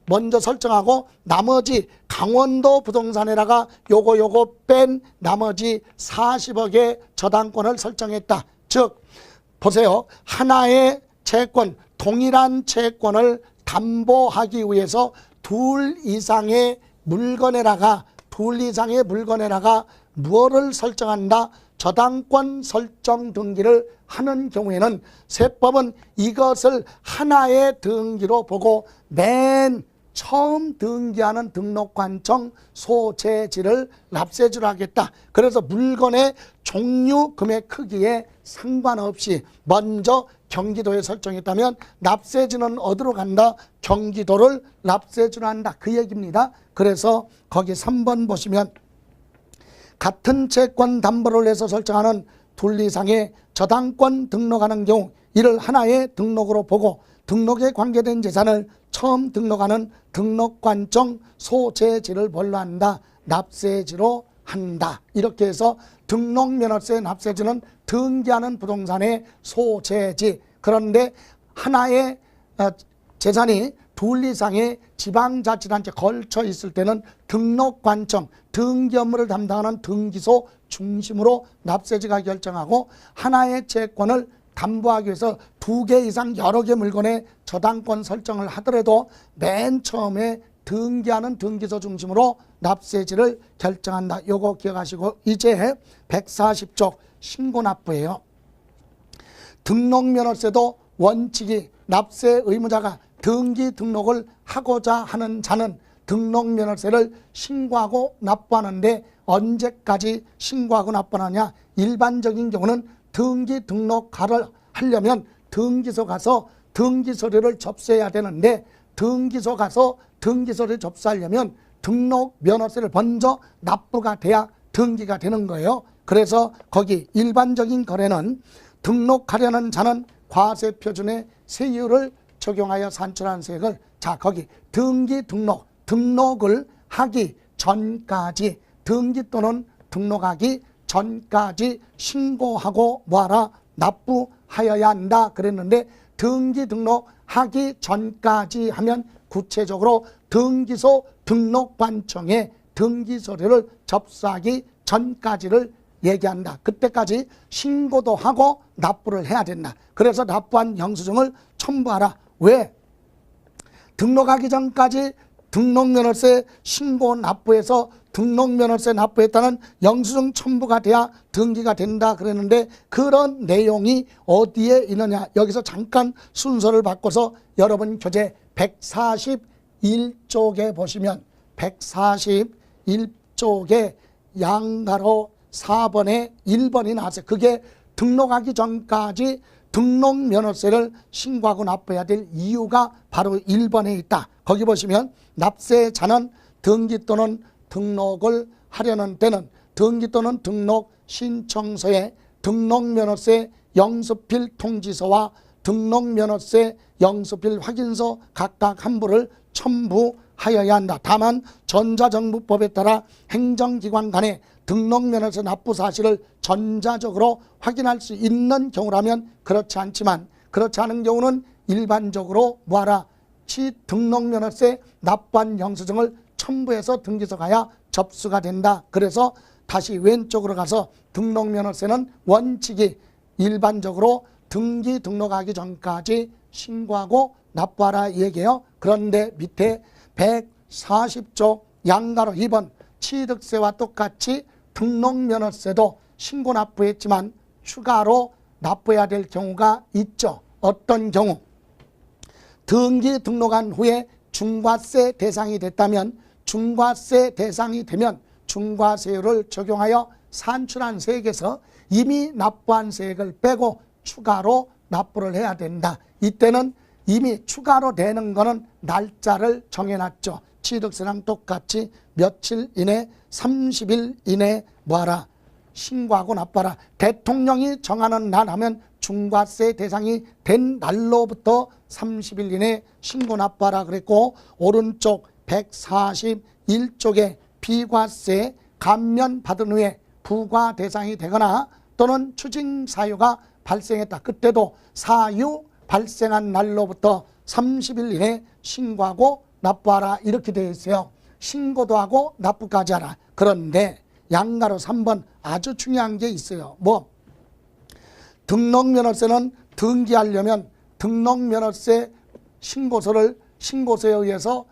Speaker 1: 먼저 설정하고 나머지 강원도 부동산에다가 요거 뺀 나머지 40억의 저당권을 설정했다. 즉 보세요. 하나의 채권, 동일한 채권을 담보하기 위해서 둘 이상의 물건에다가 무엇을 설정한다? 저당권 설정 등기를 하는 경우에는 세법은 이것을 하나의 등기로 보고 맨 처음 등기하는 등록관청 소재지를 납세지로 하겠다. 그래서 물건의 종류, 금액 크기에 상관없이 먼저 경기도에 설정했다면 납세지는 어디로 간다? 경기도를 납세지로 한다. 그 얘기입니다. 그래서 거기 3번 보시면 같은 채권 담보를 해서 설정하는 둘 이상의 저당권 등록하는 경우 이를 하나의 등록으로 보고 등록에 관계된 재산을 처음 등록하는 등록관청 소재지를 뭘로 한다? 납세지로 한다. 이렇게 해서 등록면허세 납세지는 등기하는 부동산의 소재지. 그런데 하나의 재산이 둘 이상의 지방자치단체에 걸쳐 있을 때는 등록관청, 등기 업무를 담당하는 등기소 중심으로 납세지가 결정하고, 하나의 채권을 담보하기 위해서 2개 이상 여러 개 물건의 저당권 설정을 하더라도 맨 처음에 등기하는 등기소 중심으로 납세지를 결정한다. 요거 기억하시고, 이제 140쪽 신고납부예요. 등록면허세도 원칙이 납세 의무자가 등기 등록을 하고자 하는 자는 등록면허세를 신고하고 납부하는데 언제까지 신고하고 납부하느냐? 일반적인 경우는 등기 등록을 하려면 등기소 가서 등기 서류를 접수해야 되는데, 등기소 가서 등기 서류를 접수하려면 등록 면허세를 먼저 납부가 돼야 등기가 되는 거예요. 그래서 거기 일반적인 거래는 등록하려는 자는 과세표준의 세율을 적용하여 산출한 세액을, 자 거기 등기 등록을 하기 전까지, 등기 또는 등록하기 전까지 신고하고 뭐하라? 납부하여야 한다 그랬는데, 등기 등록하기 전까지 하면 구체적으로 등기소 등록관청에 등기 서류를 접수하기 전까지를 얘기한다. 그때까지 신고도 하고 납부를 해야 된다. 그래서 납부한 영수증을 첨부하라. 왜? 등록하기 전까지 등록면허세 신고 납부해서 등록면허세 납부했다는 영수증 첨부가 돼야 등기가 된다 그랬는데 그런 내용이 어디에 있느냐. 여기서 잠깐 순서를 바꿔서 여러분 교재 141쪽에 보시면 141쪽에 양가로 4번에 1번이 나왔어요. 그게 등록하기 전까지 등록면허세를 신고하고 납부해야 될 이유가 바로 1번에 있다. 거기 보시면 납세자는 등기 또는 등록을 하려는 때는 등기 또는 등록 신청서에 등록면허세 영수필 통지서와 등록면허세 영수필 확인서 각각 한 부를 첨부하여야 한다. 다만 전자정부법에 따라 행정기관 간에 등록면허세 납부 사실을 전자적으로 확인할 수 있는 경우라면 그렇지 않지만 그렇지 않은 경우는 일반적으로 뭐하라? 등록면허세 납부한 영수증을 첨부해서 등기소 가야 접수가 된다. 그래서 다시 왼쪽으로 가서 등록면허세는 원칙이 일반적으로 등기 등록하기 전까지 신고하고 납부하라 얘기해요. 그런데 밑에 140조 양가로 2번 취득세와 똑같이 등록면허세도 신고 납부했지만 추가로 납부해야 될 경우가 있죠. 어떤 경우? 등기 등록한 후에 중과세 대상이 됐다면 중과세 대상이 되면 중과세율을 적용하여 산출한 세액에서 이미 납부한 세액을 빼고 추가로 납부를 해야 된다. 이때는 이미 추가로 되는 거는 날짜를 정해놨죠. 취득세랑 똑같이 며칠 이내 30일 이내 뭐하라? 신고하고 납부하라. 대통령이 정하는 날 하면 중과세 대상이 된 날로부터 30일 이내 신고 납부하라 그랬고 오른쪽 141쪽에 비과세 감면 받은 후에 부과 대상이 되거나 또는 추징 사유가 발생했다. 그때도 사유 발생한 날로부터 30일 이내 신고하고 납부하라 이렇게 되어 있어요. 신고도 하고 납부까지 하라. 그런데 양가로 3번 아주 중요한 게 있어요. 뭐? 등록면허세는 등기하려면 등록면허세 신고서에 의해서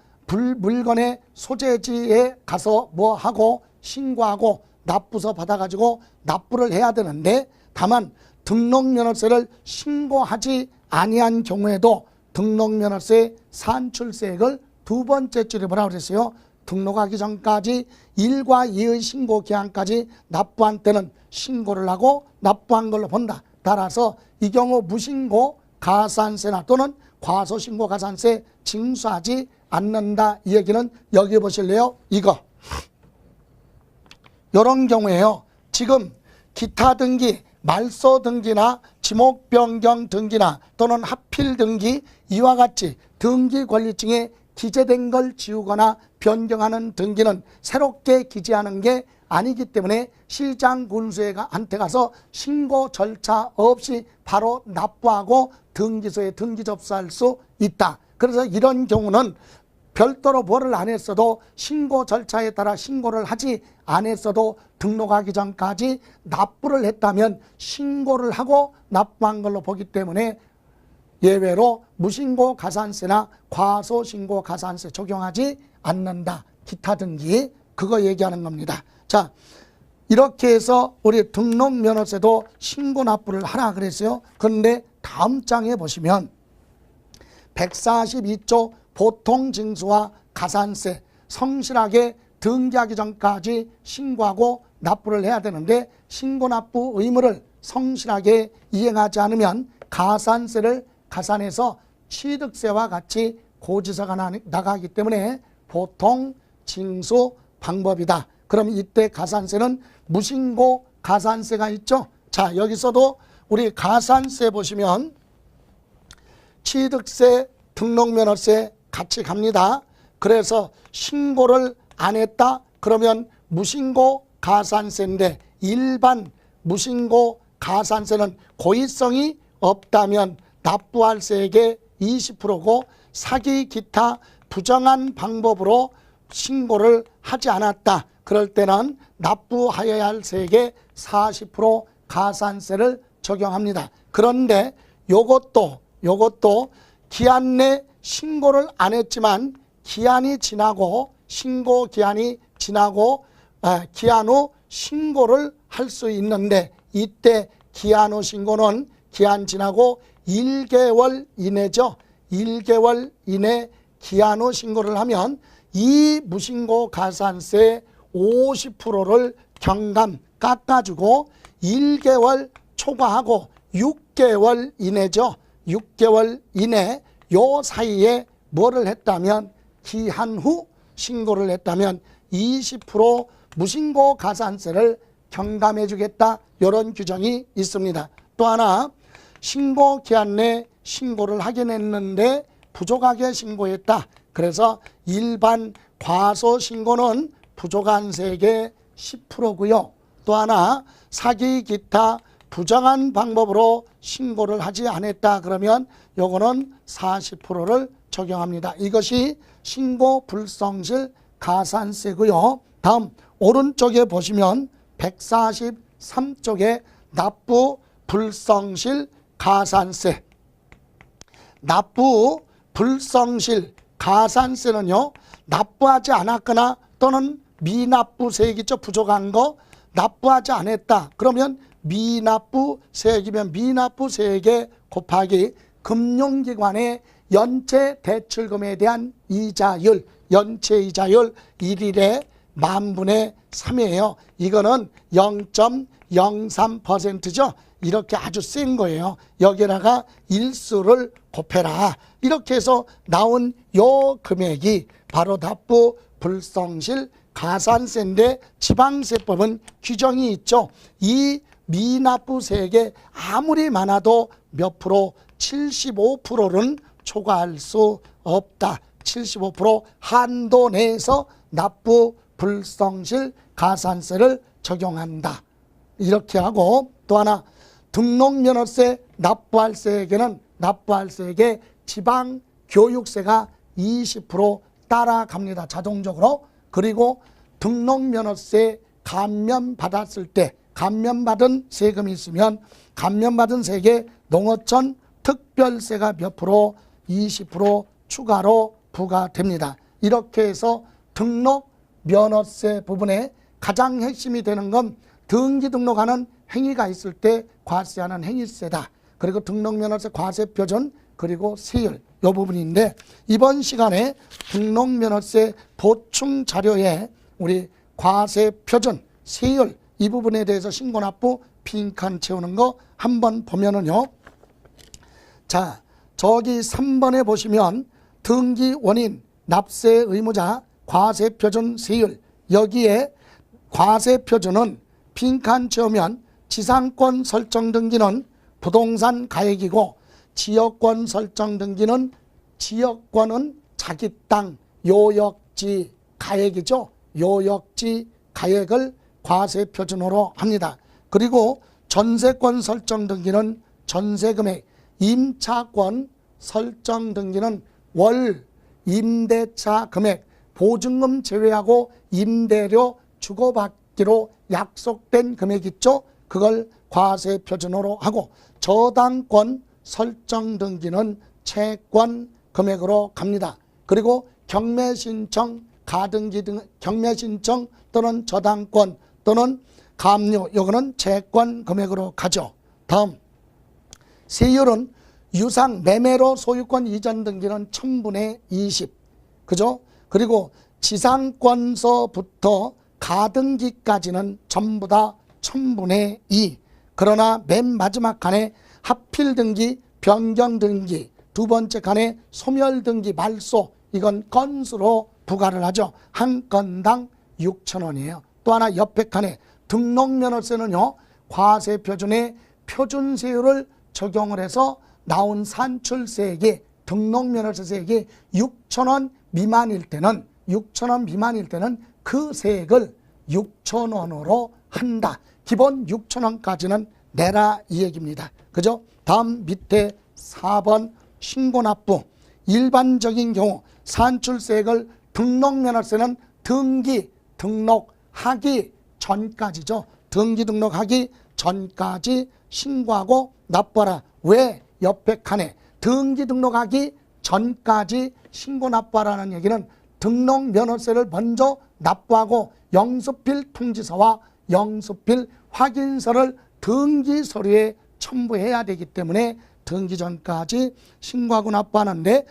Speaker 1: 물건의 소재지에 가서 뭐 하고 신고하고 납부서 받아가지고 납부를 해야 되는데 다만 등록면허세를 신고하지 아니한 경우에도 등록면허세 산출세액을 두 번째 줄에 뭐라고 그랬어요? 등록하기 전까지 1과 2의 신고 기한까지 납부한 때는 신고를 하고 납부한 걸로 본다. 따라서 이 경우 무신고 가산세나 또는 과소신고 가산세 징수하지 않는다. 이 얘기는 여기 보실래요? 이거. 이런 경우에요. 지금 기타 등기, 말소 등기나 지목 변경 등기나 또는 하필 등기 이와 같이 등기 권리증에 기재된 걸 지우거나 변경하는 등기는 새롭게 기재하는 게 아니기 때문에 시장 군수한테 가서 신고 절차 없이 바로 납부하고 등기소에 등기 접수할 수 있다. 그래서 이런 경우는 별도로 뭐를 안 했어도 신고 절차에 따라 신고를 하지 않았어도 등록하기 전까지 납부를 했다면 신고를 하고 납부한 걸로 보기 때문에 예외로 무신고 가산세나 과소신고 가산세 적용하지 않는다. 기타 등기 그거 얘기하는 겁니다. 자, 이렇게 해서 우리 등록면허세도 신고 납부를 하라 그랬어요. 그런데 다음 장에 보시면 142조 보통징수와 가산세 성실하게 등기하기 전까지 신고하고 납부를 해야 되는데 신고 납부 의무를 성실하게 이행하지 않으면 가산세를 가산해서 취득세와 같이 고지서가 나가기 때문에 보통징수 방법이다. 그럼 이때 가산세는 무신고 가산세가 있죠. 자, 여기서도 우리 가산세 보시면 취득세, 등록면허세 같이 갑니다. 그래서 신고를 안 했다? 그러면 무신고 가산세인데 일반 무신고 가산세는 고의성이 없다면 납부할 세액의 20%고 사기 기타 부정한 방법으로 신고를 하지 않았다. 그럴 때는 납부하여야 할 세액의 40% 가산세를 적용합니다. 그런데 요것도 기한 내 신고를 안 했지만 기한이 지나고 신고 기한이 지나고 기한 후 신고를 할 수 있는데 이때 기한 후 신고는 기한 지나고 1개월 이내죠. 1개월 이내 기한 후 신고를 하면 이 무신고 가산세 50%를 경감 깎아주고 1개월 초과하고 6개월 이내죠. 6개월 이내 요 사이에 뭐를 했다면 기한 후 신고를 했다면 20% 무신고 가산세를 경감해 주겠다. 이런 규정이 있습니다. 또 하나 신고 기한 내 신고를 하긴 했는데 부족하게 신고했다. 그래서 일반 과소 신고는 부족한 세액의 10%고요. 또 하나 사기 기타 부정한 방법으로 신고를 하지 않았다. 그러면 요거는 40%를 적용합니다. 이것이 신고 불성실 가산세고요. 다음 오른쪽에 보시면 143쪽에 납부 불성실 가산세. 납부 불성실 가산세는요, 납부하지 않았거나 또는 미납부 세액이죠. 부족한 거 납부하지 않았다. 그러면 미납부 세액이면 미납부 세액에 곱하기 금융기관의 연체 대출금에 대한 이자율, 연체 이자율 1일에 10,000분의 3이에요. 이거는 0.03%죠. 이렇게 아주 센 거예요. 여기다가 일수를 곱해라. 이렇게 해서 나온 요 금액이 바로 납부 불성실 가산세인데 지방세법은 규정이 있죠. 이 미납부 세액에 아무리 많아도 몇 프로 75%는 초과할 수 없다. 75% 한도 내에서 납부 불성실 가산세를 적용한다. 이렇게 하고 또 하나 등록면허세 납부할 세액에는 납부할 세액에 지방교육세가 20% 따라갑니다. 자동적으로. 그리고 등록면허세 감면받았을 때 감면받은 세금이 있으면 감면받은 세액에 농어촌 특별세가 몇 프로? 20% 추가로 부과됩니다. 이렇게 해서 등록면허세 부분에 가장 핵심이 되는 건 등기 등록하는 행위가 있을 때 과세하는 행위세다. 그리고 등록면허세 과세표준 그리고 세율 이 부분인데 이번 시간에 등록면허세 보충 자료에 우리 과세표준 세율 이 부분에 대해서 신고납부 빈칸 채우는 거 한번 보면은요. 자, 저기 3번에 보시면 등기 원인 납세 의무자 과세표준 세율 여기에 과세표준은 빈칸 채우면 지상권 설정 등기는 부동산 가액이고 지역권 설정 등기는 지역권은 자기 땅 요역지 가액이죠. 요역지 가액을 과세표준으로 합니다. 그리고 전세권 설정 등기는 전세금액, 임차권 설정 등기는 월 임대차 금액, 보증금 제외하고 임대료 주고받기로 약속된 금액 있죠. 그걸 과세표준으로 하고 저당권 설정 등기는 채권 금액으로 갑니다. 그리고 경매신청, 가등기 등 경매신청 또는 저당권 또는 감료 요거는 채권 금액으로 가죠. 다음 세율은 유상 매매로 소유권 이전 등기는 1000분의 20 그죠? 그리고 지상권서부터 가등기까지는 전부 다 1000분의 2 그러나 맨 마지막 칸에 하필 등기, 변경 등기 두 번째 칸에 소멸 등기 말소 이건 건수로 부과를 하죠. 한 건당 6,000원이에요. 또 하나 옆에 칸에 등록면허세는요. 과세표준의 표준세율을 적용을 해서 나온 산출세액이 등록면허세 세액이 6,000원 미만일 때는 그 세액을 6,000원으로 한다. 기본 6,000원까지는 내라 이 얘기입니다. 그죠? 다음 밑에 4번 신고납부 일반적인 경우 산출세액을 등록면허세는 등기 등록하기 전까지죠. 등기 등록하기 전까지 신고하고 납부하라. 왜 옆에 칸에 등기 등록하기 전까지 신고 납부하라는 얘기는 등록 면허세를 먼저 납부하고 영수필 통지서와 영수필 확인서를 등기 서류에 첨부해야 되기 때문에 등기 전까지 신고하고 납부하는데,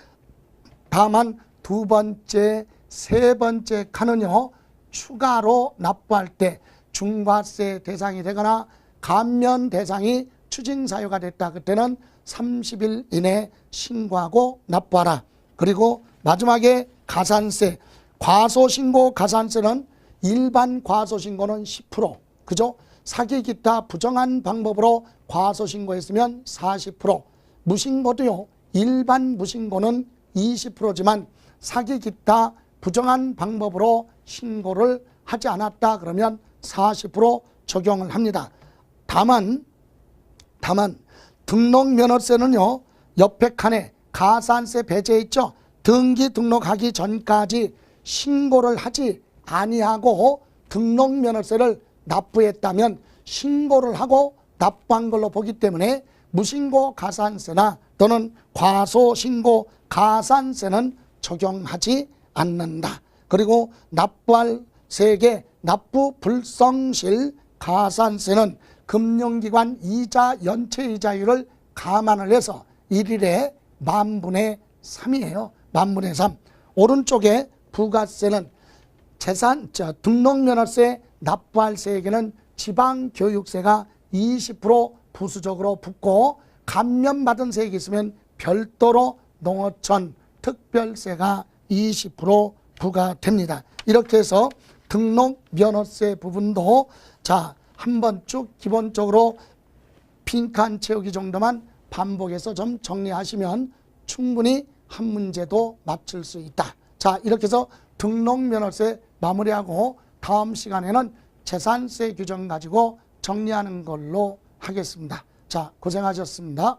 Speaker 1: 다만 두 번째, 세 번째 칸은요, 추가로 납부할 때 중과세 대상이 되거나 감면 대상이 추징사유가 됐다. 그때는 30일 이내 신고하고 납부하라. 그리고 마지막에 가산세, 과소신고 가산세는 일반 과소신고는 10%, 그죠? 사기 기타 부정한 방법으로 과소신고했으면 40%, 무신고도요, 일반 무신고는 20%지만 사기 기타 부정한 방법으로 신고를 하지 않았다 그러면 40% 적용을 합니다. 다만 등록면허세는요, 옆에 칸에 가산세 배제해 있죠. 등기 등록하기 전까지 신고를 하지 아니하고 등록면허세를 납부했다면 신고를 하고 납부한 걸로 보기 때문에 무신고 가산세나 또는 과소신고 가산세는 적용하지 않는다. 그리고 납부할 세액의 납부 불성실 가산세는 금융기관 이자 연체이자율을 감안을 해서 일일에 10,000분의 3이에요. 10,000분의 3. 오른쪽에 부가세는 등록면허세 납부할 세액에는 지방교육세가 20% 부수적으로 붙고, 감면받은 세액이 있으면 별도로 농어촌 특별세가 20% 부과됩니다. 이렇게 해서 등록면허세 부분도 한번 쭉 기본적으로 빈칸 채우기 정도만 반복해서 좀 정리하시면 충분히 한 문제도 맞출 수 있다. 이렇게 해서 등록면허세 마무리하고 다음 시간에는 재산세 규정 가지고 정리하는 걸로 하겠습니다. 고생하셨습니다.